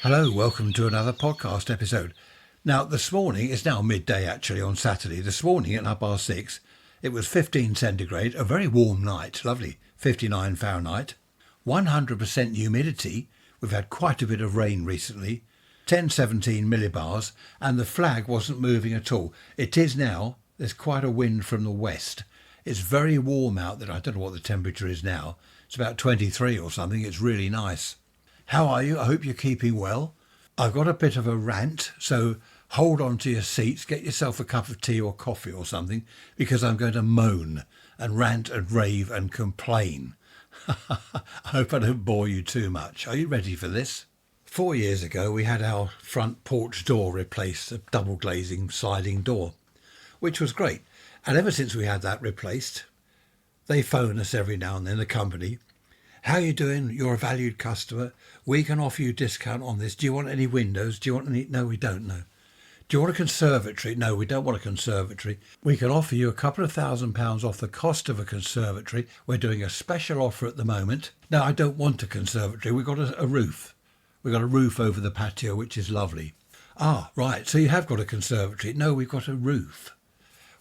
Hello, welcome to another podcast episode. Now, this morning, it's now midday actually on Saturday. This morning at 6:30, it was 15 centigrade, a very warm night, lovely, 59 Fahrenheit, 100% humidity. We've had quite a bit of rain recently, 10-17 millibars, and the flag wasn't moving at all. It is now, there's quite a wind from the west. It's very warm out there. I don't know what the temperature is now. It's about 23 or something. It's really nice. How are you? I hope you're keeping well. I've got a bit of a rant, so hold on to your seats, get yourself a cup of tea or coffee or something, because I'm going to moan and rant and rave and complain. I hope I don't bore you too much. Are you ready for this? 4 years ago, we had our front porch door replaced, a double glazing sliding door, which was great. And ever since we had that replaced, they phone us every now and then, the company. How are you doing? You're a valued customer. We can offer you discount on this. Do you want any windows? Do you want any? No, we don't know. Do you want a conservatory? No, we don't want a conservatory. We can offer you a couple of £1,000 off the cost of a conservatory. We're doing a special offer at the moment. No, I don't want a conservatory. We've got a roof. We've got a roof over the patio, which is lovely. Ah, right. So you have got a conservatory. No, we've got a roof.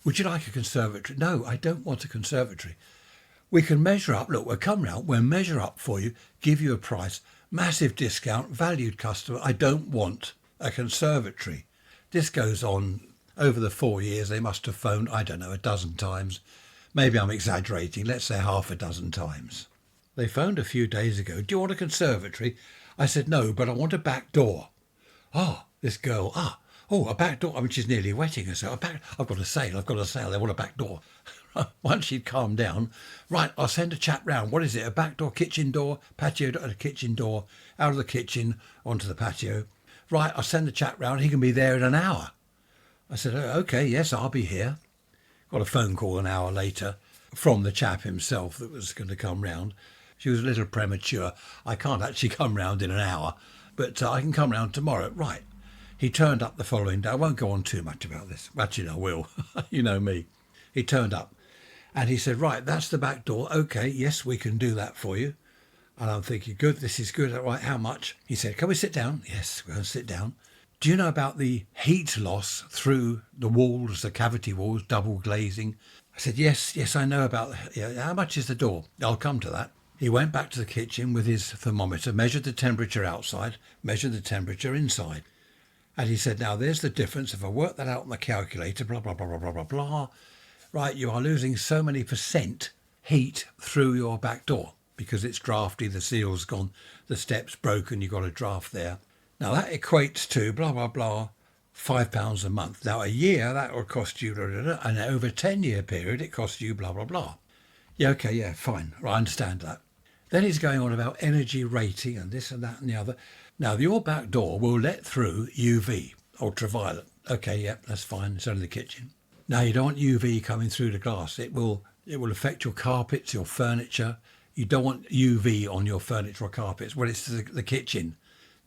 Would you like a conservatory? No, I don't want a conservatory. We can measure up. Look, we'll come round. We'll measure up for you, give you a price, massive discount, valued customer. I don't want a conservatory. This goes on over the 4 years. They must have phoned, I don't know, a dozen times. Maybe I'm exaggerating. Let's say half a dozen times. They phoned a few days ago. Do you want a conservatory? I said, no, but I want a back door. Oh, this girl, a back door. I mean, she's nearly wetting herself. I've got a sale. They want a back door. Once she'd calmed down, right, I'll send a chap round. What is it? A back door, kitchen door, patio door, a kitchen door, out of the kitchen onto the patio. Right, I'll send the chap round. He can be there in an hour. I said, oh, okay, yes, I'll be here. Got a phone call an hour later from the chap himself that was going to come round. She was a little premature. I can't actually come round in an hour, but I can come round tomorrow. Right. He turned up the following day. I won't go on too much about this. Actually, I will. You know me. He turned up. And he said, right, that's the back door. OK, yes, we can do that for you. And I'm thinking, good, this is good. Right, how much? He said, can we sit down? Yes, we're going to sit down. Do you know about the heat loss through the walls, the cavity walls, double glazing? I said, yes, I know about that. Yeah, how much is the door? I'll come to that. He went back to the kitchen with his thermometer, measured the temperature outside, measured the temperature inside. And he said, now there's the difference. If I work that out on the calculator, blah, blah, blah, blah, blah, blah, blah. Right, you are losing so many percent heat through your back door because it's drafty, the seal's gone, the step's broken, you've got a draft there. Now that equates to blah, blah, blah, £5 a month. Now a year, that will cost you, and over a 10-year period, it costs you blah, blah, blah. Yeah, okay, yeah, fine. Right, I understand that. Then he's going on about energy rating and this and that and the other. Now, your back door will let through UV, ultraviolet. Okay, yeah, that's fine. It's only the kitchen. Now, you don't want UV coming through the glass. It will affect your carpets, your furniture. You don't want UV on your furniture or carpets. Well, it's the kitchen.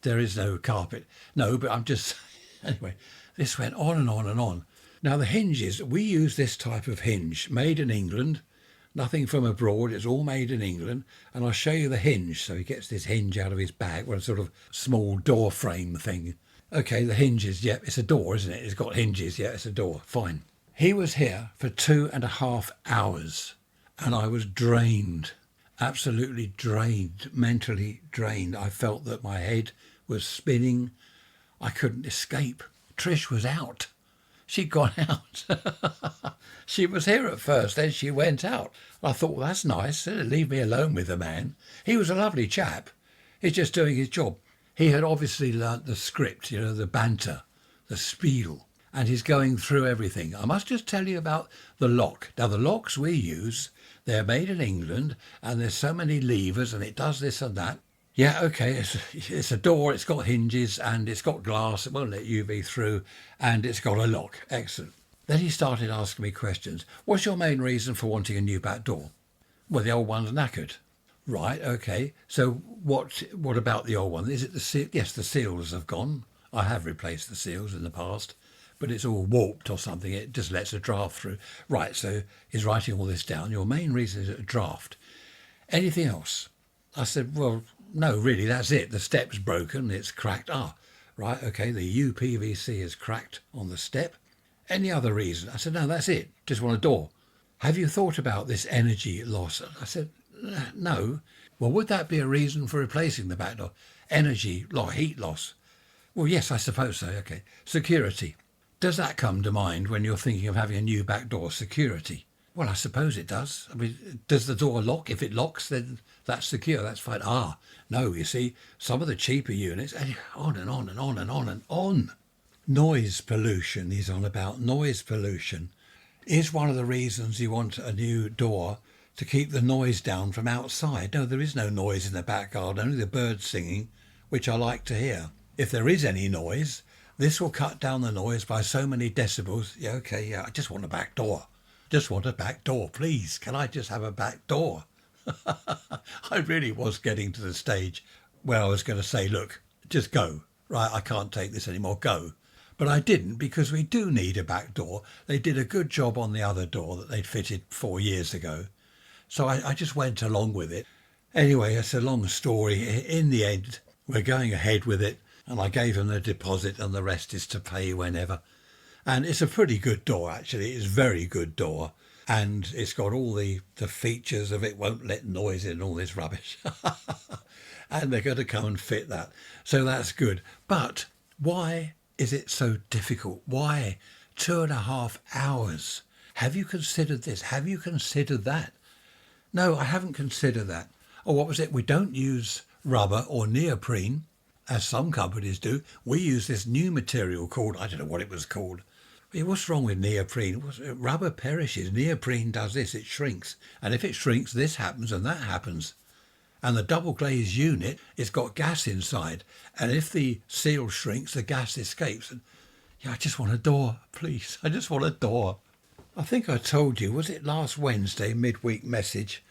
There is no carpet. No, but I'm just... Anyway, this went on and on and on. Now, the hinges, we use this type of hinge, made in England. Nothing from abroad. It's all made in England. And I'll show you the hinge. So he gets this hinge out of his bag, well, a sort of small door frame thing. Okay, the hinges. Yeah, it's a door, isn't it? It's got hinges. Yeah, it's a door. Fine. He was here for 2.5 hours and I was drained, absolutely drained, mentally drained. I felt that my head was spinning. I couldn't escape. Trish was out. She'd gone out. She was here at first, then she went out. I thought, well, that's nice. Leave me alone with the man. He was a lovely chap. He's just doing his job. He had obviously learnt the script, the banter, the spiel. And he's going through everything. I must just tell you about the lock. Now, the locks we use, they're made in England, and there's so many levers, and it does this and that. Yeah, okay, it's a door, it's got hinges, and it's got glass, it won't let UV through, and it's got a lock. Excellent. Then he started asking me questions. What's your main reason for wanting a new back door? Well, the old one's knackered. Right, okay. So what about the old one? Is it the seal? Yes, the seals have gone. I have replaced the seals in the past. But it's all warped or something. It just lets a draft through. Right, so he's writing all this down. Your main reason is a draft. Anything else? I said, well, no, really, that's it. The step's broken. It's cracked. Ah, right, okay, the UPVC is cracked on the step. Any other reason? I said, no, that's it. Just want a door. Have you thought about this energy loss? I said, no. Well, would that be a reason for replacing the back door? Energy loss, heat loss. Well, yes, I suppose so. Okay. Security. Does that come to mind when you're thinking of having a new back door? Security. Well, I suppose it does. I mean, does the door lock? If it locks, then that's secure. That's fine. Ah, no, you see, some of the cheaper units, and on and on and on and on and on. Noise pollution, he's on about. Noise pollution is one of the reasons you want a new door, to keep the noise down from outside. No, there is no noise in the back garden, only the birds singing, which I like to hear. If there is any noise, this will cut down the noise by so many decibels. Yeah, okay, yeah, I just want a back door. Just want a back door, please. Can I just have a back door? I really was getting to the stage where I was going to say, look, just go. Right, I can't take this anymore, go. But I didn't, because we do need a back door. They did a good job on the other door that they'd fitted 4 years ago. So I just went along with it. Anyway, it's a long story. In the end, we're going ahead with it. And I gave them the deposit and the rest is to pay whenever. And it's a pretty good door, actually. It's a very good door. And it's got all the features of it won't let noise in and all this rubbish. And they're going to come and fit that. So that's good. But why is it so difficult? Why 2.5 hours? Have you considered this? Have you considered that? No, I haven't considered that. Oh, what was it? We don't use rubber or neoprene, as some companies do. We use this new material called, I don't know what it was called. What's wrong with neoprene? Rubber perishes. Neoprene does this, it shrinks. And if it shrinks, this happens and that happens. And the double glazed unit, it's got gas inside. And if the seal shrinks, the gas escapes. And yeah, I just want a door, please. I just want a door. I think I told you, was it last Wednesday, midweek message,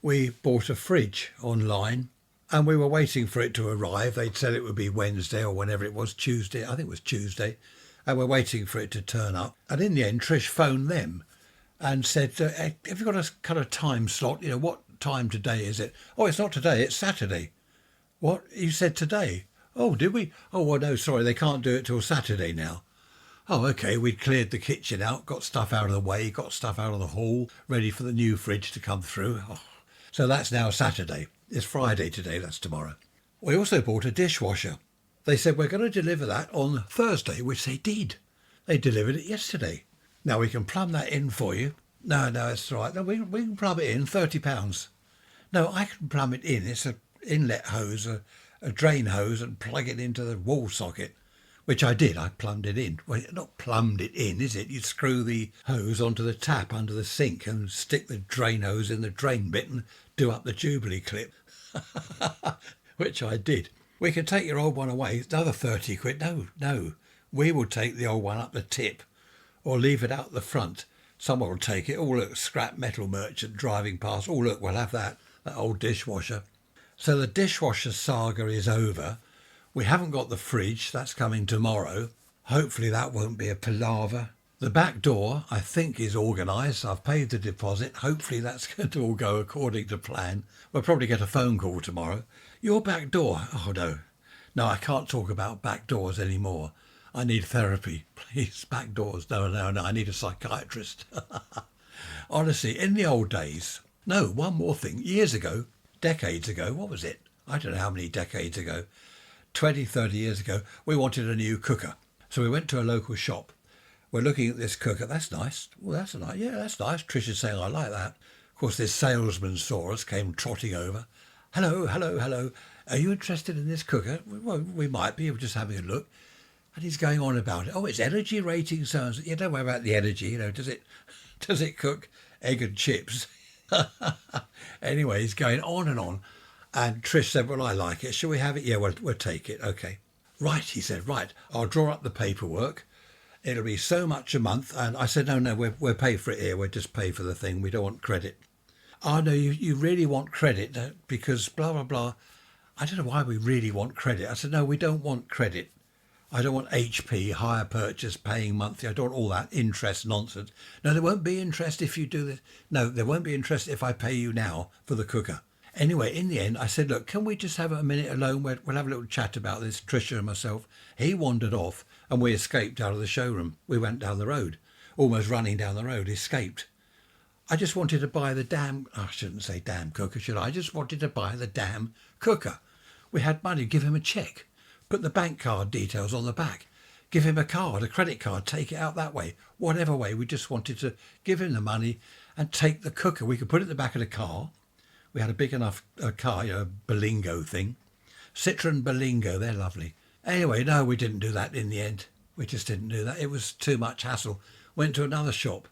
we bought a fridge online and we were waiting for it to arrive. They'd said it would be Wednesday or whenever it was, Tuesday. I think it was Tuesday. And we're waiting for it to turn up. And in the end, Trish phoned them and said, have you got a kind of time slot? You know, what time today is it? Oh, it's not today, it's Saturday. What? You said today? Oh, did we? Oh, well, no, sorry, they can't do it till Saturday now. Oh, okay, we'd cleared the kitchen out, got stuff out of the way, got stuff out of the hall, ready for the new fridge to come through. Oh. So that's now Saturday. It's Friday today, that's tomorrow. We also bought a dishwasher. They said, we're going to deliver that on Thursday, which they did. They delivered it yesterday. Now, we can plumb that in for you. No, it's all right. No, we can plumb it in, £30. No, I can plumb it in. It's an inlet hose, a drain hose, and plug it into the wall socket, which I did. I plumbed it in. Well, not plumbed it in, is it? You screw the hose onto the tap under the sink and stick the drain hose in the drain bit and do up the Jubilee clip, which I did. We can take your old one away. It's another 30 quid. No. We will take the old one up the tip or leave it out the front. Someone will take it. Oh, look, scrap metal merchant driving past. Oh, look, we'll have that old dishwasher. So the dishwasher saga is over. We haven't got the fridge. That's coming tomorrow. Hopefully that won't be a palaver. The back door, I think, is organised. I've paid the deposit. Hopefully that's going to all go according to plan. We'll probably get a phone call tomorrow. Your back door? Oh, no. No, I can't talk about back doors anymore. I need therapy. Please, back doors. No. I need a psychiatrist. Honestly, in the old days. No, one more thing. Years ago, decades ago, what was it? I don't know how many decades ago. 20, 30 years ago, we wanted a new cooker. So we went to a local shop. We're looking at this cooker. That's nice. Well, that's nice. Yeah, that's nice. Trish is saying, I like that. Of course, this salesman saw us, came trotting over. Hello. Are you interested in this cooker? Well, we might be. We're just having a look. And he's going on about it. Oh, it's energy rating. So you don't worry about the energy. You know, does it cook egg and chips? Anyway, he's going on and on. And Trish said, well, I like it. Shall we have it? Yeah, we'll take it. Okay. Right, he said, right. I'll draw up the paperwork. It'll be so much a month. And I said, no, we'll pay for it here. We'll just pay for the thing. We don't want credit. Oh, no, you really want credit because blah, blah, blah. I don't know why we really want credit. I said, no, we don't want credit. I don't want HP, hire purchase, paying monthly. I don't want all that interest nonsense. No, there won't be interest if you do this. No, there won't be interest if I pay you now for the cooker. Anyway, in the end, I said, look, can we just have a minute alone? We'll have a little chat about this, Tricia and myself. He wandered off and we escaped out of the showroom. We went down the road, almost running down the road, escaped. I just wanted to buy the damn, I shouldn't say damn cooker, should I? I just wanted to buy the damn cooker. We had money, give him a cheque, put the bank card details on the back, give him a card, a credit card, take it out that way, whatever way. We just wanted to give him the money and take the cooker. We could put it in the back of the car. We had a big enough car, Berlingo thing. Citroen Berlingo, they're lovely. Anyway, no, we didn't do that in the end. We just didn't do that. It was too much hassle. Went to another shop.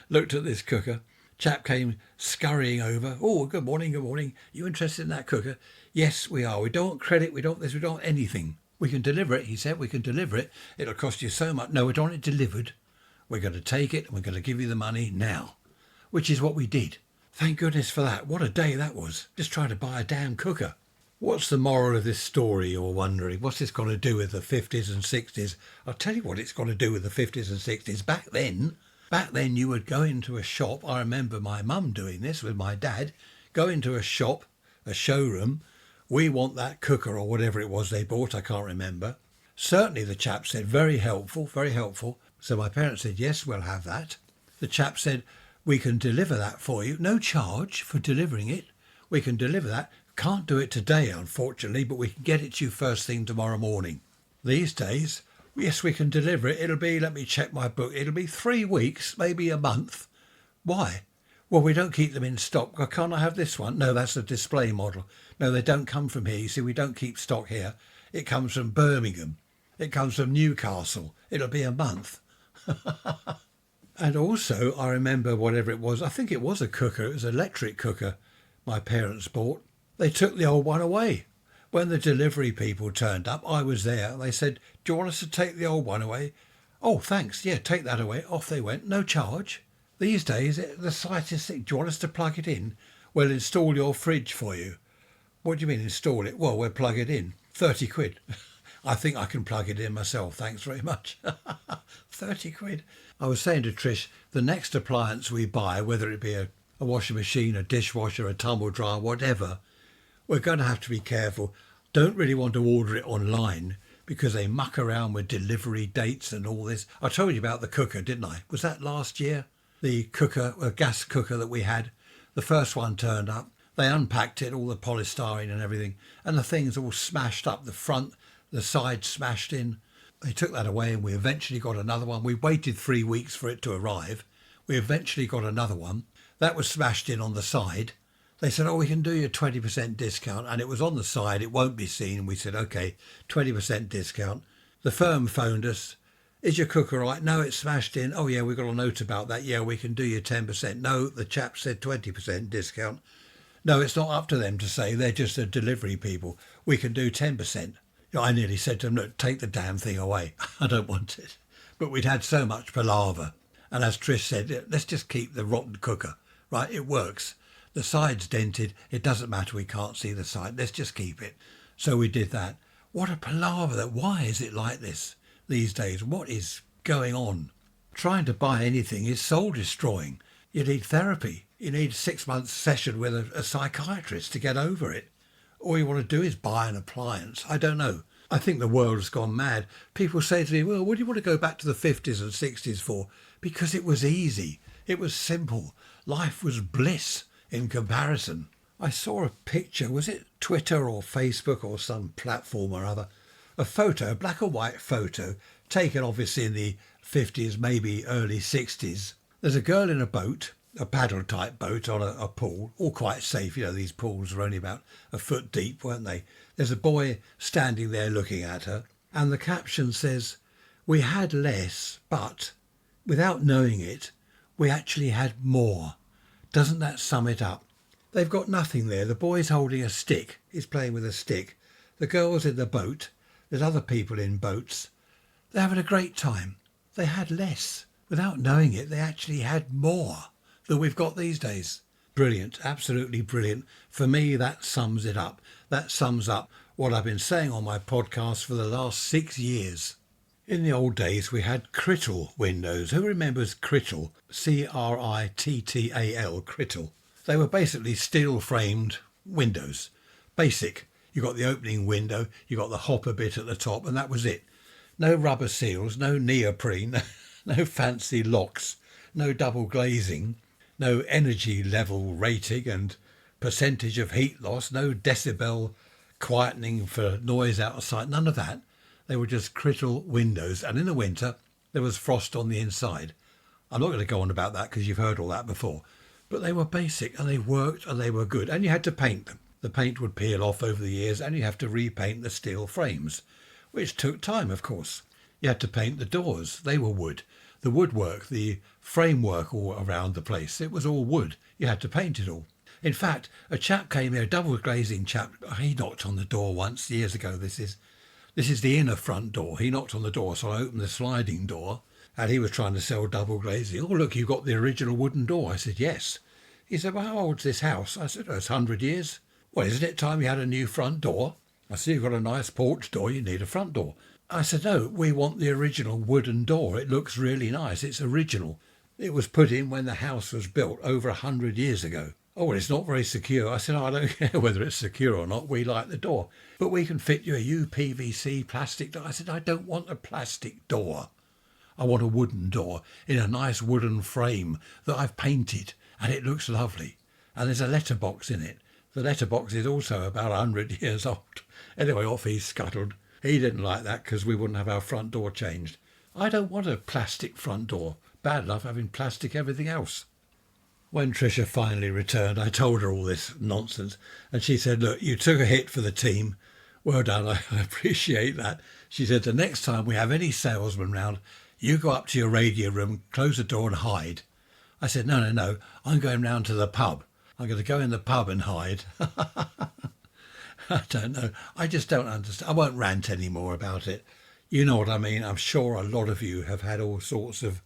Looked at this cooker. Chap came scurrying over. Oh, good morning, good morning. You interested in that cooker? Yes, we are. We don't want credit. We don't want this. We don't want anything. We can deliver it, he said. We can deliver it. It'll cost you so much. No, we don't want it delivered. We're going to take it and we're going to give you the money now, which is what we did. Thank goodness for that. What a day that was. Just trying to buy a damn cooker. What's the moral of this story, you're wondering? What's this got to do with the 50s and 60s? I'll tell you what it's got to do with the 50s and 60s. Back then you would go into a shop. I remember my mum doing this with my dad. Go into a shop, a showroom. We want that cooker or whatever it was they bought. I can't remember. Certainly the chap said, very helpful, very helpful. So my parents said, yes, we'll have that. The chap said, we can deliver that for you. No charge for delivering it. We can deliver that. Can't do it today, unfortunately, but we can get it to you first thing tomorrow morning. These days, yes, we can deliver it. It'll be, let me check my book, it'll be 3 weeks, maybe a month. Why? Well, we don't keep them in stock. Well, can't I have this one? No, that's a display model. No, they don't come from here. You see, we don't keep stock here. It comes from Birmingham. It comes from Newcastle. It'll be a month. And also, I remember whatever it was, I think it was a cooker, it was an electric cooker my parents bought. They took the old one away. When the delivery people turned up, I was there. They said, do you want us to take the old one away? Oh, thanks. Yeah, take that away. Off they went. No charge. These days, the slightest thing. Do you want us to plug it in? We'll install your fridge for you. What do you mean install it? Well, we'll plug it in. 30 quid. I think I can plug it in myself. Thanks very much. 30 quid. I was saying to Trish, the next appliance we buy, whether it be a washing machine, a dishwasher, a tumble dryer, whatever, we're going to have to be careful. Don't really want to order it online because they muck around with delivery dates and all this. I told you about the cooker, didn't I? Was that last year? The cooker, a gas cooker that we had. The first one turned up. They unpacked it, all the polystyrene and everything, and the thing's all smashed up. The front, the side smashed in. They took that away and we eventually got another one. We waited 3 weeks for it to arrive. We eventually got another one. That was smashed in on the side. They said, oh, we can do you a 20% discount. And it was on the side. It won't be seen. And we said, OK, 20% discount. The firm phoned us. Is your cooker right? No, it's smashed in. Oh, yeah, we got a note about that. Yeah, we can do you 10%. No, the chap said 20% discount. No, it's not up to them to say. They're just the delivery people. We can do 10%. I nearly said to them, look, take the damn thing away. I don't want it. But we'd had so much palaver. And as Trish said, let's just keep the rotten cooker. Right, it works. The side's dented. It doesn't matter. We can't see the side. Let's just keep it. So we did that. What a palaver. Why is it like this these days? What is going on? Trying to buy anything is soul destroying. You need therapy. You need a 6-month session with a psychiatrist to get over it. All you want to do is buy an appliance. I don't know. I think the world has gone mad. People say to me, well, what do you want to go back to the 50s and 60s for? Because it was easy. It was simple. Life was bliss in comparison. I saw a picture, was it Twitter or Facebook or some platform or other? A photo, a black and white photo, taken obviously in the 50s, maybe early 60s. There's a girl in a boat, a paddle type boat on a pool, all quite safe. You know, these pools were only about a foot deep, weren't they? There's a boy standing there looking at her, and the caption says, we had less, but without knowing it, we actually had more. Doesn't that sum it up? They've got nothing there. The boy's holding a stick. He's playing with a stick. The girl's in the boat. There's other people in boats. They're having a great time. They had less. Without knowing it, they actually had more than we've got these days. Brilliant, absolutely brilliant. For me, that sums it up. That sums up what I've been saying on my podcast for the last 6 years. In the old days, we had Crittal windows. Who remembers Crittal? Crittal, Crittal. They were basically steel-framed windows. Basic. You got the opening window, you got the hopper bit at the top, and that was it. No rubber seals, no neoprene, no fancy locks, no double glazing, no energy level rating and percentage of heat loss, no decibel quietening for noise outside, none of that. They were just Crittal windows, and in the winter there was frost on the inside. I'm not going to go on about that because you've heard all that before, but they were basic and they worked and they were good, and you had to paint them. The paint would peel off over the years and you have to repaint the steel frames, which took time, of course. You had to paint the doors. They were wood. The woodwork, the framework all around the place, it was all wood. You had to paint it all. In fact, a chap came here, a double glazing chap. He knocked on the door once, years ago. This is the inner front door. He knocked on the door, so I opened the sliding door, and he was trying to sell double glazing. Oh, look, you got the original wooden door. I said, yes. He said, well, how old's this house? I said, oh, it's 100 years. Well, isn't it time you had a new front door? I said, you've got a nice porch door, you need a front door. I said, no, we want the original wooden door. It looks really nice. It's original. It was put in when the house was built over 100 years ago. Oh, well, it's not very secure. I said, oh, I don't care whether it's secure or not. We like the door. But we can fit you a UPVC plastic door. I said, I don't want a plastic door. I want a wooden door in a nice wooden frame that I've painted, and it looks lovely. And there's a letterbox in it. The letterbox is also about 100 years old. Anyway, off he scuttled. He didn't like that because we wouldn't have our front door changed. I don't want a plastic front door. Bad enough having plastic everything else. When Tricia finally returned, I told her all this nonsense, and she said, look, you took a hit for the team. Well done, I appreciate that. She said, the next time we have any salesmen round, you go up to your radio room, close the door and hide. I said, no, I'm going round to the pub. I'm going to go in the pub and hide. I don't know. I just don't understand. I won't rant any more about it. You know what I mean. I'm sure a lot of you have had all sorts of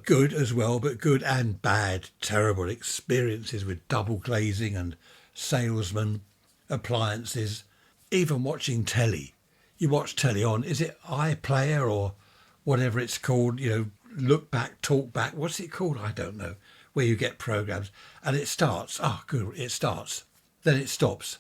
good as well, but good and bad, terrible experiences with double glazing and salesmen, appliances, even watching telly. You watch telly on, is it iPlayer or whatever it's called, look back, talk back. What's it called? I don't know. Where you get programs and it starts. Oh, good. It starts. Then it stops.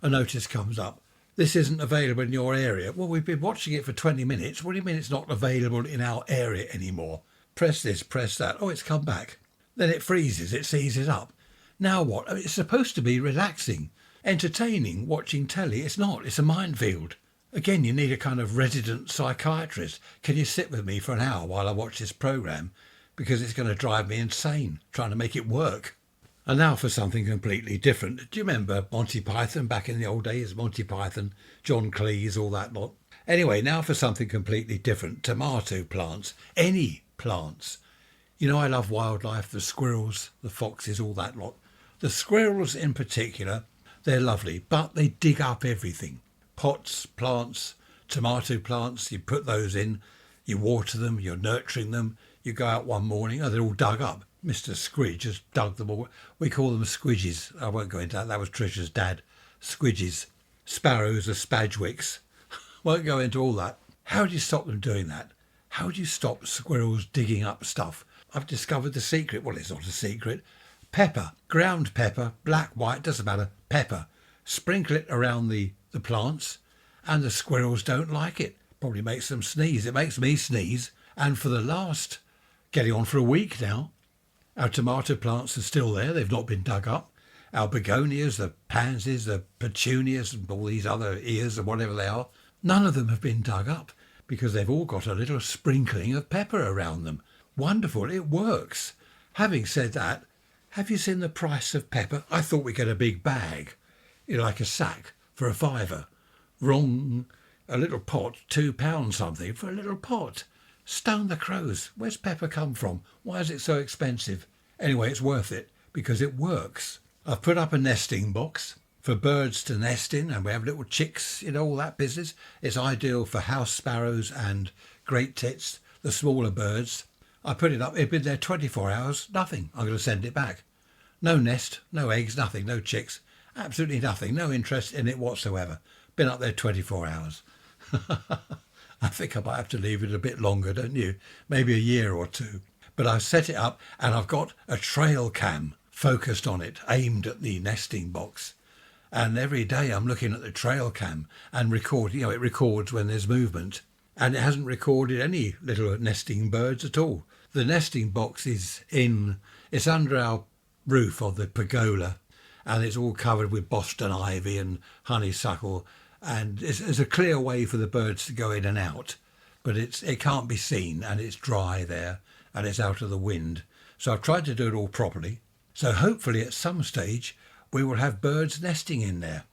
A notice comes up. This isn't available in your area. Well, we've been watching it for 20 minutes. What do you mean it's not available in our area anymore? Press this, press that. Oh, it's come back. Then it freezes. It seizes up. Now what? I mean, it's supposed to be relaxing, entertaining, watching telly. It's not. It's a minefield. Again, you need a kind of resident psychiatrist. Can you sit with me for an hour while I watch this programme? Because it's going to drive me insane, trying to make it work. And now for something completely different. Do you remember Monty Python back in the old days? Monty Python, John Cleese, all that lot. Anyway, now for something completely different. Tomato plants. Any plants. I love wildlife, the squirrels, the foxes, all that lot. The squirrels in particular, they're lovely, but they dig up everything. Pots, plants, tomato plants, you put those in, you water them, you're nurturing them. You go out one morning, they're all dug up. Mr. Squidge has dug them all. We call them squidges. I won't go into that. That was Tricia's dad. Squidges. Sparrows are spadgwicks. Won't go into all that. How do you stop them doing that? How do you stop squirrels digging up stuff? I've discovered the secret. Well, it's not a secret. Pepper. Ground pepper. Black, white, doesn't matter. Pepper. Sprinkle it around the plants and the squirrels don't like it. Probably makes them sneeze. It makes me sneeze. And for the last, getting on for a week now, our tomato plants are still there. They've not been dug up. Our begonias, the pansies, the petunias and all these other ears and whatever they are, none of them have been dug up because they've all got a little sprinkling of pepper around them. Wonderful. It works. Having said that, have you seen the price of pepper? I thought we'd get a big bag, like a sack for a £5. Wrong. A little pot, £2 something for a little pot. Stone the crows. Where's pepper come from? Why is it so expensive? Anyway, it's worth it because it works. I've put up a nesting box for birds to nest in, and we have little chicks, all that business. It's ideal for house sparrows and great tits, the smaller birds. I put it up. It'd been there 24 hours. Nothing. I'm going to send it back. No nest, no eggs, nothing, no chicks. Absolutely nothing. No interest in it whatsoever. Been up there 24 hours. I think I might have to leave it a bit longer, don't you? Maybe a year or two. But I've set it up and I've got a trail cam. focused on it, aimed at the nesting box. And every day I'm looking at the trail cam and recording, it records when there's movement. And it hasn't recorded any little nesting birds at all. The nesting box it's under our roof of the pergola, and it's all covered with Boston ivy and honeysuckle, and it's a clear way for the birds to go in and out. But it can't be seen, and it's dry there, and it's out of the wind. So I've tried to do it all properly. So hopefully at some stage we will have birds nesting in there.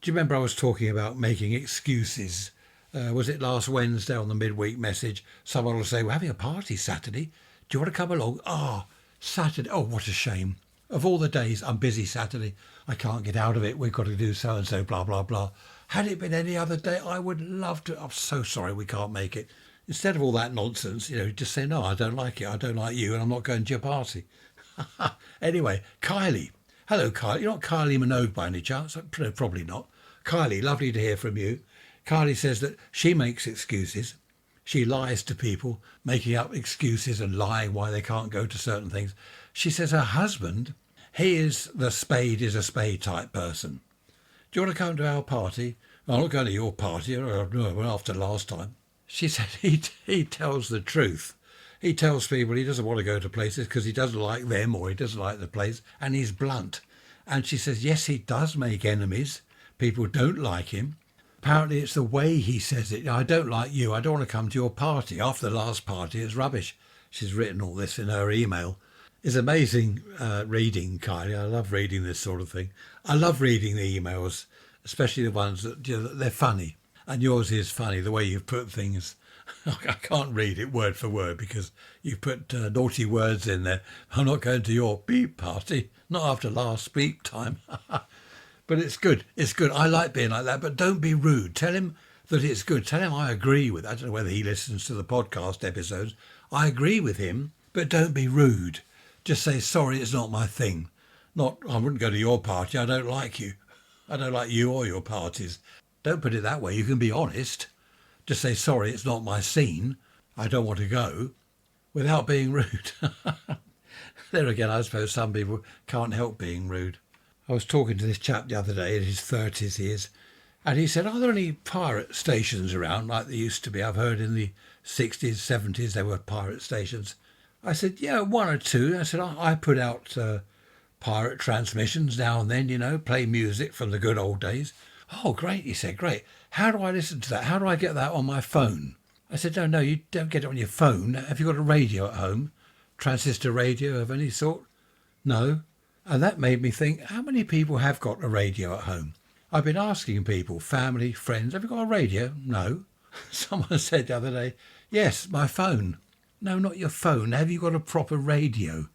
Do you remember I was talking about making excuses? Was it last Wednesday on the midweek message? Someone will say, we're having a party Saturday. Do you want to come along? Saturday. Oh, what a shame. Of all the days, I'm busy Saturday. I can't get out of it. We've got to do so-and-so, blah, blah, blah. Had it been any other day, I would love to. I'm so sorry we can't make it. Instead of all that nonsense, just say, no, I don't like it. I don't like you, and I'm not going to your party. Anyway, Kylie. Hello, Kylie. You're not Kylie Minogue by any chance? Probably not. Kylie, lovely to hear from you. Kylie says that she makes excuses. She lies to people, making up excuses and lying why they can't go to certain things. She says her husband, he is the spade is a spade type person. Do you want to come to our party? I'm not going to your party after last time. She said he tells the truth. He tells people he doesn't want to go to places because he doesn't like them or he doesn't like the place, and he's blunt. And she says, yes, he does make enemies. People don't like him. Apparently it's the way he says it. I don't like you. I don't want to come to your party. After the last party, it's rubbish. She's written all this in her email. It's amazing reading, Kylie. I love reading this sort of thing. I love reading the emails, especially the ones that they're funny. And yours is funny, the way you've put things. I can't read it word for word because you've put naughty words in there. I'm not going to your beep party, not after last beep time. But it's good. It's good. I like being like that, but don't be rude. Tell him that it's good. Tell him I agree with. I don't know whether he listens to the podcast episodes. I agree with him, but don't be rude. Just say, sorry, it's not my thing. Not, I wouldn't go to your party. I don't like you. I don't like you or your parties. Don't put it that way. You can be honest. Just say, sorry, it's not my scene. I don't want to go, without being rude. There again, I suppose some people can't help being rude. I was talking to this chap the other day, in his 30s he is, and he said, are there any pirate stations around like there used to be? I've heard in the 60s, 70s there were pirate stations. I said, yeah, one or two. I said, I put out pirate transmissions now and then, play music from the good old days. Oh, great, he said, great. How do I listen to that? How do I get that on my phone? I said, no, you don't get it on your phone. Have you got a radio at home? Transistor radio of any sort? No. And that made me think, how many people have got a radio at home? I've been asking people, family, friends, have you got a radio? No. Someone said the other day, yes, my phone. No, not your phone. Have you got a proper radio?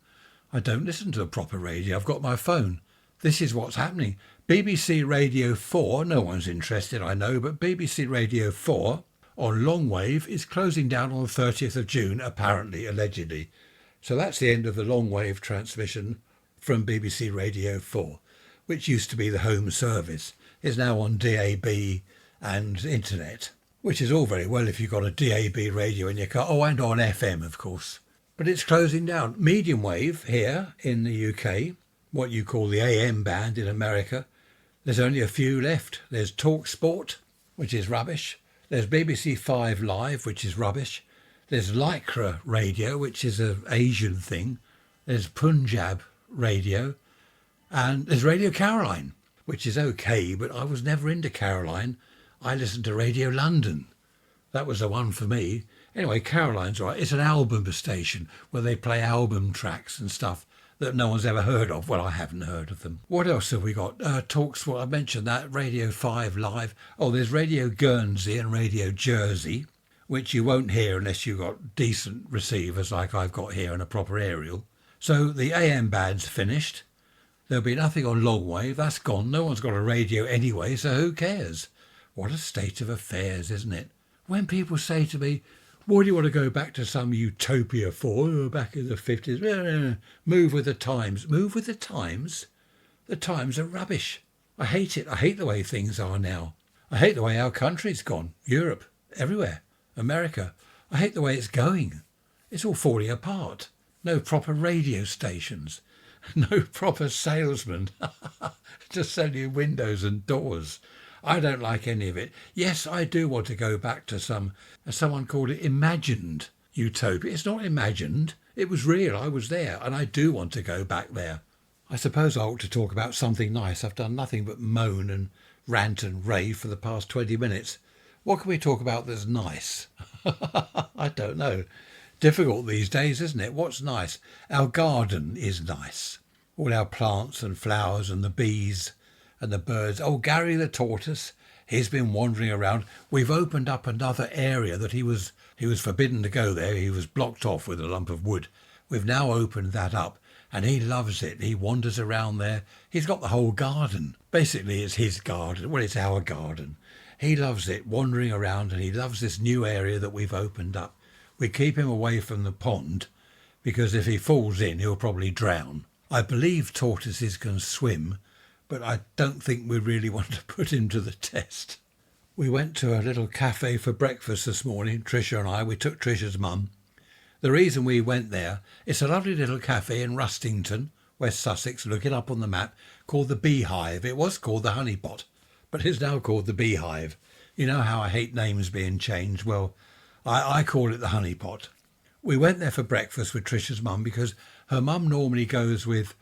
I don't listen to a proper radio. I've got my phone. This is what's happening. BBC Radio 4, no one's interested, I know, but BBC Radio 4 on longwave is closing down on the 30th of June, apparently, allegedly. So that's the end of the longwave transmission from BBC Radio 4, which used to be the home service, is now on DAB and internet, which is all very well if you've got a DAB radio in your car. Oh, and on FM, of course. But it's closing down. Medium wave here in the UK, what you call the AM band in America, there's only a few left. There's Talk Sport, which is rubbish. There's BBC 5 Live, which is rubbish. There's Lycra Radio, which is an Asian thing. There's Punjab Radio. And there's Radio Caroline, which is okay, but I was never into Caroline. I listened to Radio London. That was the one for me. Anyway, Caroline's right. It's an album station where they play album tracks and stuff that no one's ever heard of. Well, I haven't heard of them. What else have we got? Talksport, I mentioned that. Radio 5 Live. Oh, there's Radio Guernsey and Radio Jersey, which you won't hear unless you've got decent receivers like I've got here and a proper aerial. So the AM band's finished. There'll be nothing on longwave. That's gone. No one's got a radio anyway, so who cares? What a state of affairs, isn't it? When people say to me, why do you want to go back to some utopia for? Back in the 50s. Move with the times. Move with the times? The times are rubbish. I hate it. I hate the way things are now. I hate the way our country's gone. Europe, everywhere. America. I hate the way it's going. It's all falling apart. No proper radio stations. No proper salesman to sell you windows and doors. I don't like any of it. Yes, I do want to go back to someone called it imagined utopia. It's not imagined. It was real. I was there, and I do want to go back there. I suppose I ought to talk about something nice. I've done nothing but moan and rant and rave for the past 20 minutes. What can we talk about that's nice? I don't know. Difficult these days, isn't it? What's nice? Our garden is nice. All our plants and flowers and the bees and the birds. Oh, Gary the tortoise, he's been wandering around. We've opened up another area that he was forbidden to go there. He was blocked off with a lump of wood. We've now opened that up and he loves it. He wanders around there. He's got the whole garden. Basically, it's his garden. Well, it's our garden. He loves it, wandering around, and he loves this new area that we've opened up. We keep him away from the pond because if he falls in, he'll probably drown. I believe tortoises can swim, but I don't think we really want to put him to the test. We went to a little cafe for breakfast this morning, Tricia and I. We took Tricia's mum. The reason we went there, it's a lovely little cafe in Rustington, West Sussex. Look it up on the map, called the Beehive. It was called the Honeypot, but it's now called the Beehive. You know how I hate names being changed? Well, I call it the Honeypot. We went there for breakfast with Tricia's mum because her mum normally goes with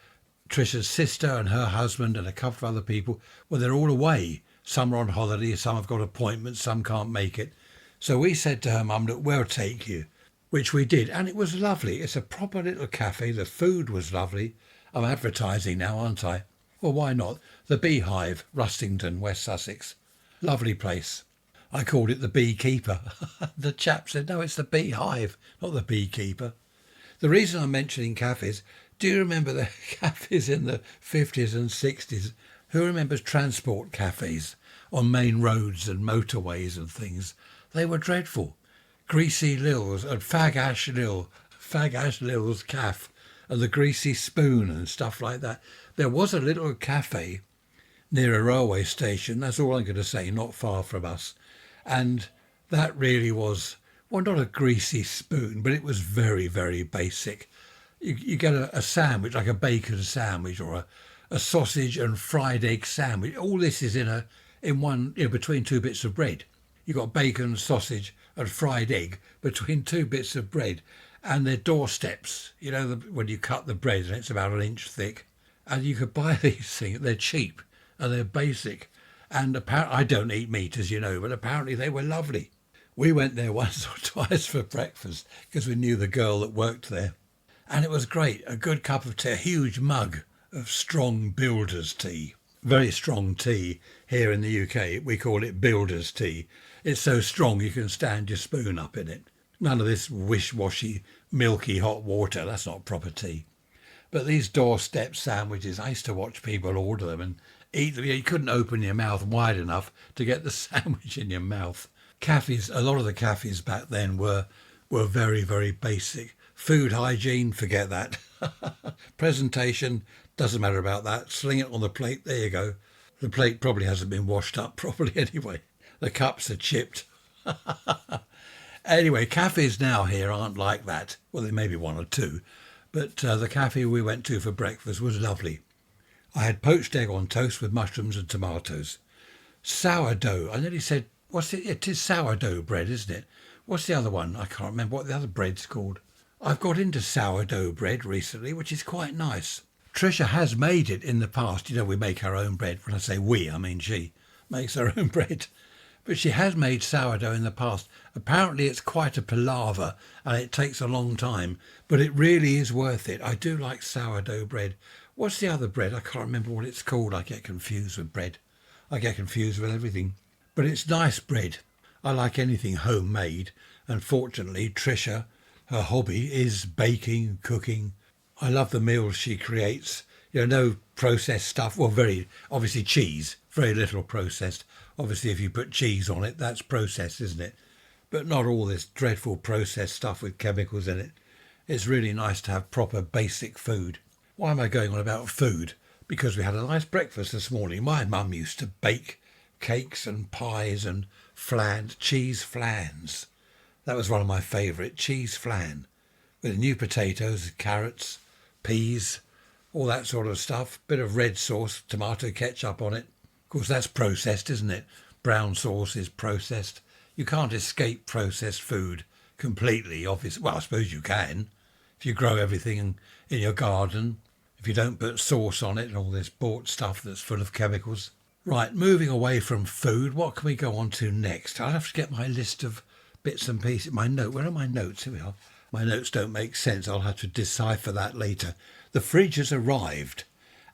Tricia's sister and her husband and a couple of other people. Well, they're all away. Some are on holiday, some have got appointments, some can't make it. So we said to her mum, look, we'll take you, which we did. And it was lovely. It's a proper little cafe. The food was lovely. I'm advertising now, aren't I? Well, why not? The Beehive, Rustington, West Sussex. Lovely place. I called it the Beekeeper. The chap said, no, it's the Beehive, not the Beekeeper. The reason I'm mentioning cafes, do you remember the cafes in the 50s and 60s? Who remembers transport cafes on main roads and motorways and things? They were dreadful. Greasy Lil's and Fag Ash Lil's Caff and the Greasy Spoon and stuff like that. There was a little cafe near a railway station, that's all I'm going to say, not far from us. And that really was, well, not a greasy spoon, but it was very, very basic. You get a sandwich, like a bacon sandwich or a sausage and fried egg sandwich. All this is in one, between two bits of bread. You've got bacon, sausage and fried egg between two bits of bread. And they're doorsteps, when you cut the bread and it's about an inch thick. And you could buy these things, they're cheap and they're basic. And apparently, I don't eat meat, as you know, but apparently they were lovely. We went there once or twice for breakfast because we knew the girl that worked there. And it was great. A good cup of tea, a huge mug of strong builder's tea. Very strong tea here in the UK. We call it builder's tea. It's so strong you can stand your spoon up in it. None of this wish-washy, milky hot water. That's not proper tea. But these doorstep sandwiches, I used to watch people order them and eat them. You couldn't open your mouth wide enough to get the sandwich in your mouth. Cafes, a lot of the cafes back then were very, very basic. Food hygiene, forget that. Presentation, doesn't matter about that. Sling it on the plate, there you go. The plate probably hasn't been washed up properly anyway. The cups are chipped. Anyway, cafes now here aren't like that. Well, there may be one or two. But the cafe we went to for breakfast was lovely. I had poached egg on toast with mushrooms and tomatoes. Sourdough. I nearly said, what's it? It is sourdough bread, isn't it? What's the other one? I can't remember what the other bread's called. I've got into sourdough bread recently, which is quite nice. Tricia has made it in the past. We make our own bread. When I say we, I mean she makes her own bread. But she has made sourdough in the past. Apparently it's quite a palaver and it takes a long time, but it really is worth it. I do like sourdough bread. What's the other bread? I can't remember what it's called. I get confused with bread. I get confused with everything. But it's nice bread. I like anything homemade. And fortunately, Tricia, her hobby is baking, cooking. I love the meals she creates. No processed stuff. Well, very obviously cheese. Very little processed. Obviously, if you put cheese on it, that's processed, isn't it? But not all this dreadful processed stuff with chemicals in it. It's really nice to have proper basic food. Why am I going on about food? Because we had a nice breakfast this morning. My mum used to bake cakes and pies and cheese flans. That was one of my favourite, cheese flan. With new potatoes, carrots, peas, all that sort of stuff. Bit of red sauce, tomato ketchup on it. Of course, that's processed, isn't it? Brown sauce is processed. You can't escape processed food completely, obviously. Well, I suppose you can. If you grow everything in your garden, if you don't put sauce on it and all this bought stuff that's full of chemicals. Right, moving away from food, what can we go on to next? I'll have to get my list of bits and pieces. Where are my notes? Here we are. My notes don't make sense. I'll have to decipher that later. The fridge has arrived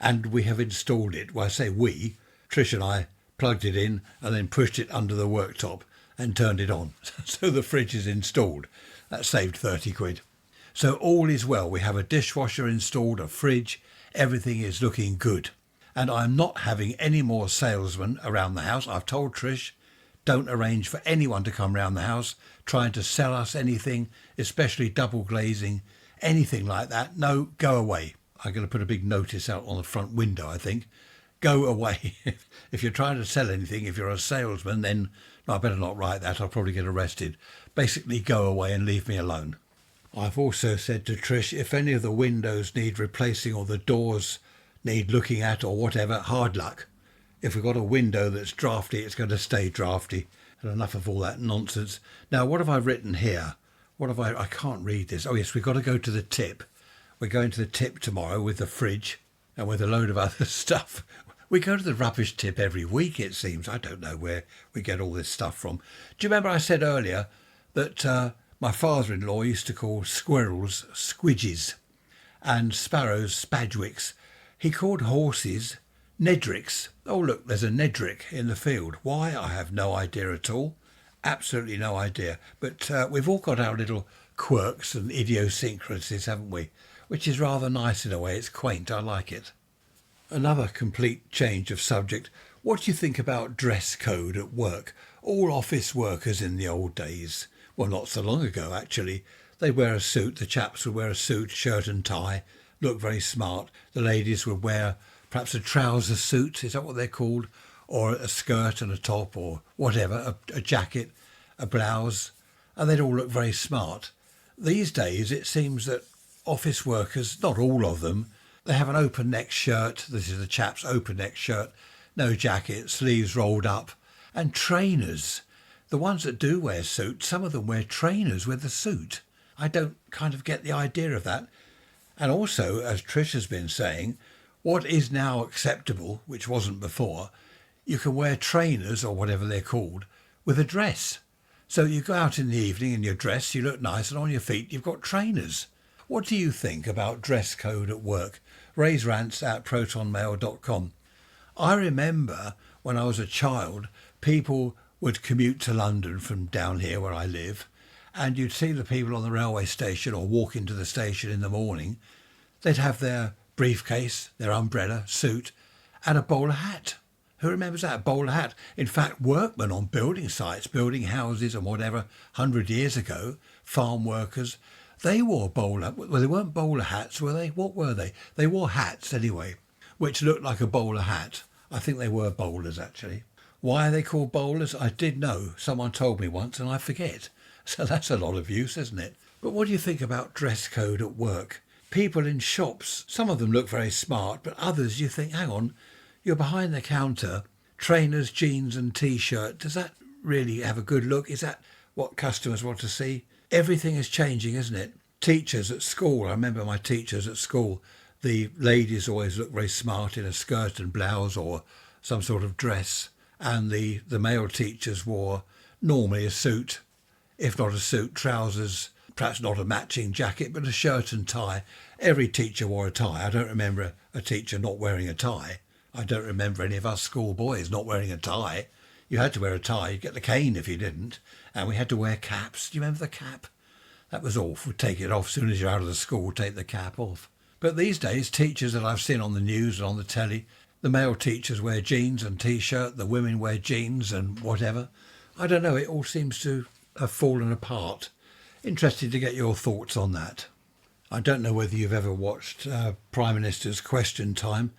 and we have installed it. Well, I say we, Trish and I plugged it in and then pushed it under the worktop and turned it on. So the fridge is installed. That saved 30 quid. So all is well. We have a dishwasher installed, a fridge. Everything is looking good. And I'm not having any more salesmen around the house. I've told Trish, don't arrange for anyone to come round the house trying to sell us anything, especially double glazing, anything like that. No, go away. I'm going to put a big notice out on the front window, I think. Go away. If you're trying to sell anything, if you're a salesman, then no, I better not write that. I'll probably get arrested. Basically, go away and leave me alone. I've also said to Trish, if any of the windows need replacing or the doors need looking at or whatever, hard luck. If we've got a window that's drafty, it's going to stay drafty. And enough of all that nonsense. Now, what have I written here? I can't read this. Oh, yes, we've got to go to the tip. We're going to the tip tomorrow with the fridge and with a load of other stuff. We go to the rubbish tip every week, it seems. I don't know where we get all this stuff from. Do you remember I said earlier that my father-in-law used to call squirrels squidges and sparrows spadwicks? He called horses nedricks. Oh, look, there's a nedrick in the field. Why? I have no idea at all. Absolutely no idea. But we've all got our little quirks and idiosyncrasies, haven't we? Which is rather nice in a way. It's quaint. I like it. Another complete change of subject. What do you think about dress code at work? All office workers in the old days, well, not so long ago actually, they'd wear a suit. The chaps would wear a suit, shirt and tie, look very smart. The ladies would wear perhaps a trouser suit, is that what they're called? Or a skirt and a top or whatever, a jacket, a blouse, and they'd all look very smart. These days it seems that office workers, not all of them, they have an open neck shirt. This is the chap's open neck shirt, no jacket, sleeves rolled up, and trainers. The ones that do wear suits, some of them wear trainers with the suit. I don't kind of get the idea of that. And also, as Trish has been saying, what is now acceptable, which wasn't before, you can wear trainers or whatever they're called with a dress. So you go out in the evening in your dress, you look nice, and on your feet you've got trainers. What do you think about dress code at work? Raise rants at protonmail.com. I remember when I was a child, people would commute to London from down here where I live, and you'd see the people on the railway station or walk into the station in the morning. They'd have their briefcase, their umbrella, suit, and a bowler hat. Who remembers that? A bowler hat. In fact, workmen on building sites, building houses and whatever, 100 years ago, farm workers, they wore bowler. Well, they weren't bowler hats, were they? What were they? They wore hats anyway, which looked like a bowler hat. I think they were bowlers, actually. Why are they called bowlers? I did know. Someone told me once and I forget. So that's a lot of use, isn't it? But what do you think about dress code at work? People in shops, some of them look very smart, but others you think, hang on, you're behind the counter, trainers, jeans and T-shirt. Does that really have a good look? Is that what customers want to see? Everything is changing, isn't it? Teachers at school, I remember my teachers at school, the ladies always look very smart in a skirt and blouse or some sort of dress, and the male teachers wore normally a suit, if not a suit, trousers, perhaps not a matching jacket, but a shirt and tie. Every teacher wore a tie. I don't remember a teacher not wearing a tie. I don't remember any of us schoolboys not wearing a tie. You had to wear a tie. You'd get the cane if you didn't. And we had to wear caps. Do you remember the cap? That was awful. Take it off as soon as you're out of the school, take the cap off. But these days, teachers that I've seen on the news and on the telly, the male teachers wear jeans and T-shirt, the women wear jeans and whatever. I don't know, it all seems to have fallen apart. Interested to get your thoughts on that. I don't know whether you've ever watched Prime Minister's Question Time,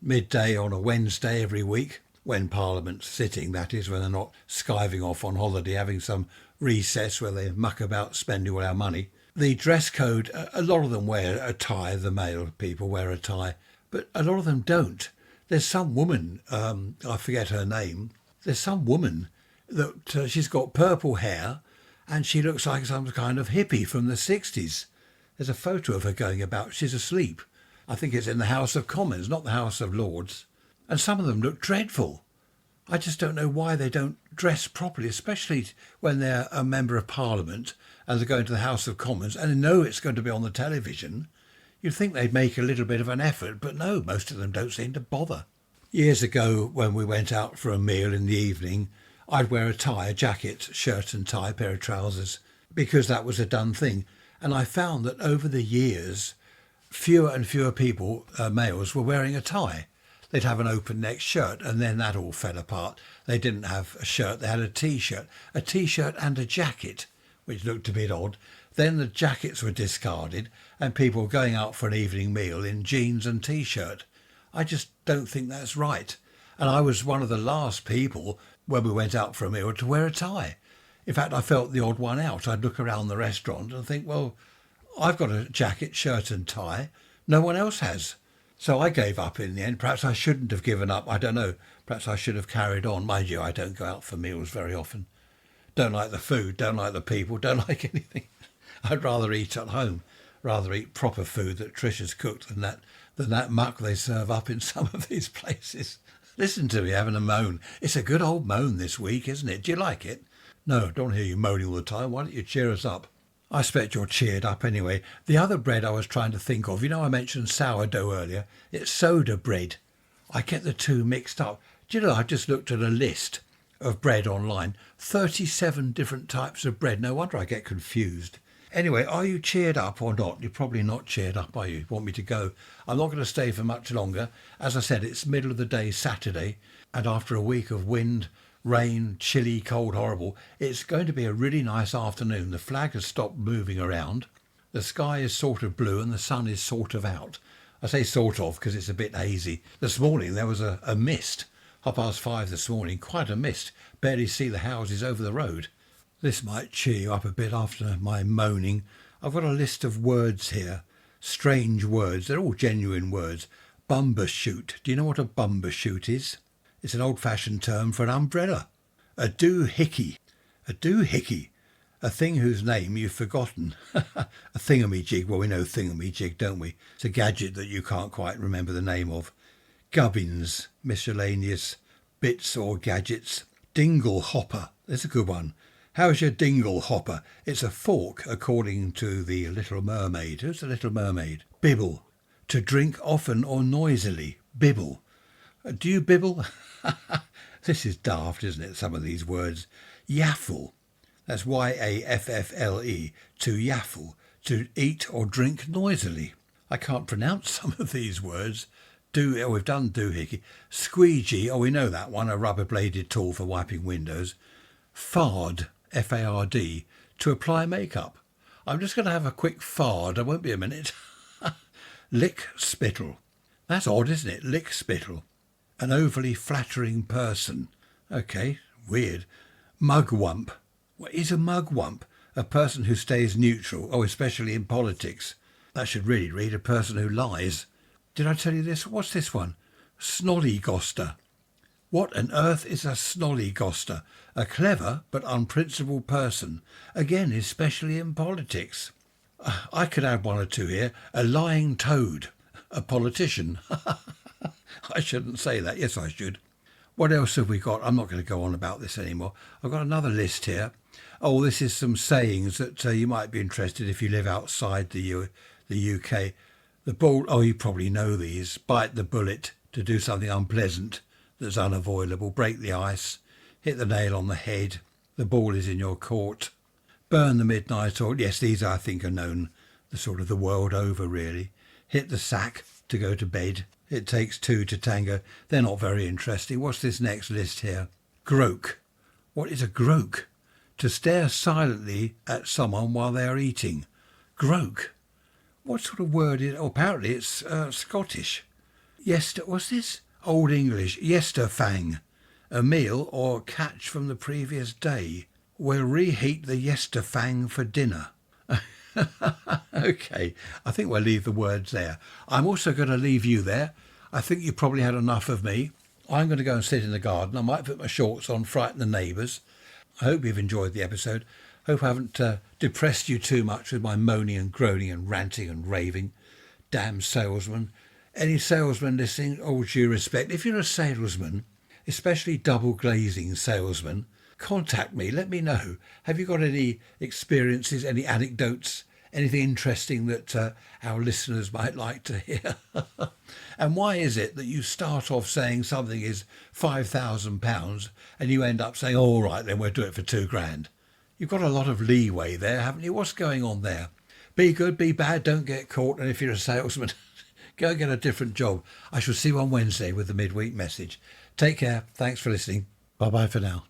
midday on a Wednesday every week, when Parliament's sitting, that is, when they're not skiving off on holiday, having some recess where they muck about spending all our money. The dress code, a lot of them wear a tie, the male people wear a tie, but a lot of them don't. There's some woman, I forget her name, there's some woman that she's got purple hair and she looks like some kind of hippie from the 60s. There's a photo of her going about. She's asleep. I think it's in the House of Commons, not the House of Lords. And some of them look dreadful. I just don't know why they don't dress properly, especially when they're a member of Parliament and they're going to the House of Commons and they know it's going to be on the television. You'd think they'd make a little bit of an effort, but no, most of them don't seem to bother. Years ago, when we went out for a meal in the evening, I'd wear a tie, a jacket, shirt and tie, pair of trousers, because that was a done thing. And I found that over the years, fewer and fewer people, males, were wearing a tie. They'd have an open neck shirt, and then that all fell apart. They didn't have a shirt, they had a t-shirt and a jacket, which looked a bit odd. Then the jackets were discarded and people were going out for an evening meal in jeans and t-shirt. I just don't think that's right. And I was one of the last people, when we went out for a meal, to wear a tie. In fact, I felt the odd one out. I'd look around the restaurant and think, well, I've got a jacket, shirt and tie. No one else has. So I gave up in the end. Perhaps I shouldn't have given up. I don't know. Perhaps I should have carried on. Mind you, I don't go out for meals very often. Don't like the food, don't like the people, don't like anything. I'd rather eat at home, rather eat proper food that Trish has cooked than that muck they serve up in some of these places. Listen to me having a moan. It's a good old moan this week, isn't it? Do you like it? No, I don't hear you moaning all the time. Why don't you cheer us up? I expect you're cheered up anyway. The other bread I was trying to think of, I mentioned sourdough earlier. It's soda bread. I get the two mixed up. Do you know, I just looked at a list of bread online. 37 different types of bread. No wonder I get confused. Anyway, are you cheered up or not? You're probably not cheered up, are you? Want me to go? I'm not going to stay for much longer. As I said, it's middle of the day Saturday, and after a week of wind, rain, chilly, cold, horrible, it's going to be a really nice afternoon. The flag has stopped moving around. The sky is sort of blue and the sun is sort of out. I say sort of because it's a bit hazy. This morning there was a mist. 5:30 this morning, quite a mist. Barely see the houses over the road. This might cheer you up a bit after my moaning. I've got a list of words here. Strange words. They're all genuine words. Bumbershoot. Do you know what a bumbershoot is? It's an old-fashioned term for an umbrella. A doohickey. A doohickey. A thing whose name you've forgotten. A thingamajig. Well, we know thingamajig, don't we? It's a gadget that you can't quite remember the name of. Gubbins. Miscellaneous bits or gadgets. Dingle hopper. There's a good one. How's your dingle hopper? It's a fork, according to the Little Mermaid. Who's the Little Mermaid? Bibble. To drink often or noisily. Bibble. Do you bibble? This is daft, isn't it, some of these words. Yaffle. That's Y-A-F-F-L-E. To yaffle. To eat or drink noisily. I can't pronounce some of these words. We've done doohickey. Squeegee. Oh, we know that one. A rubber-bladed tool for wiping windows. Fard. F-A-R-D. To apply makeup. I'm just going to have a quick fard. I won't be a minute. Lick spittle. That's odd, isn't it? Lick spittle. An overly flattering person. Okay, weird. Mugwump. What is a mugwump? A person who stays neutral. Oh, especially in politics. That should really read a person who lies. Did I tell you this? What's this one? Snollygoster. What on earth is a snollygoster? A clever but unprincipled person. Again, especially in politics. I could add one or two here. A lying toad. A politician. I shouldn't say that. Yes, I should. What else have we got? I'm not going to go on about this anymore. I've got another list here. Oh, this is some sayings that you might be interested if you live outside the UK. The bull. Oh, you probably know these. Bite the bullet. To do something unpleasant that's unavoidable. Break the ice. Hit the nail on the head. The ball is in your court. Burn the midnight oil. Yes, these I think are known the sort of the world over, really. Hit the sack. To go to bed. It takes two to tango. They're not very interesting. What's this next list here? Groak. What is a groak? To stare silently at someone while they are eating. Groak. What sort of word is it? Oh, apparently it's Scottish. What's this? Old English. Yesterfang. A meal or catch from the previous day. We'll reheat the yesterfang for dinner. Okay, I think we'll leave the words there. I'm also going to leave you there. I think you probably had enough of me. I'm going to go and sit in the garden. I might put my shorts on, frighten the neighbours. I hope you've enjoyed the episode. Hope I haven't depressed you too much with my moaning and groaning and ranting and raving. Damn salesman. Any salesman listening, all due respect, if you're a salesman, especially double glazing salesman, contact me. Let me know. Have you got any experiences, any anecdotes, anything interesting that our listeners might like to hear? And why is it that you start off saying something is £5,000 and you end up saying, oh, all right, then we'll do it for £2,000? You've got a lot of leeway there, haven't you? What's going on there? Be good, be bad, don't get caught. And if you're a salesman, go get a different job. I shall see you on Wednesday with the midweek message. Take care. Thanks for listening. Bye-bye for now.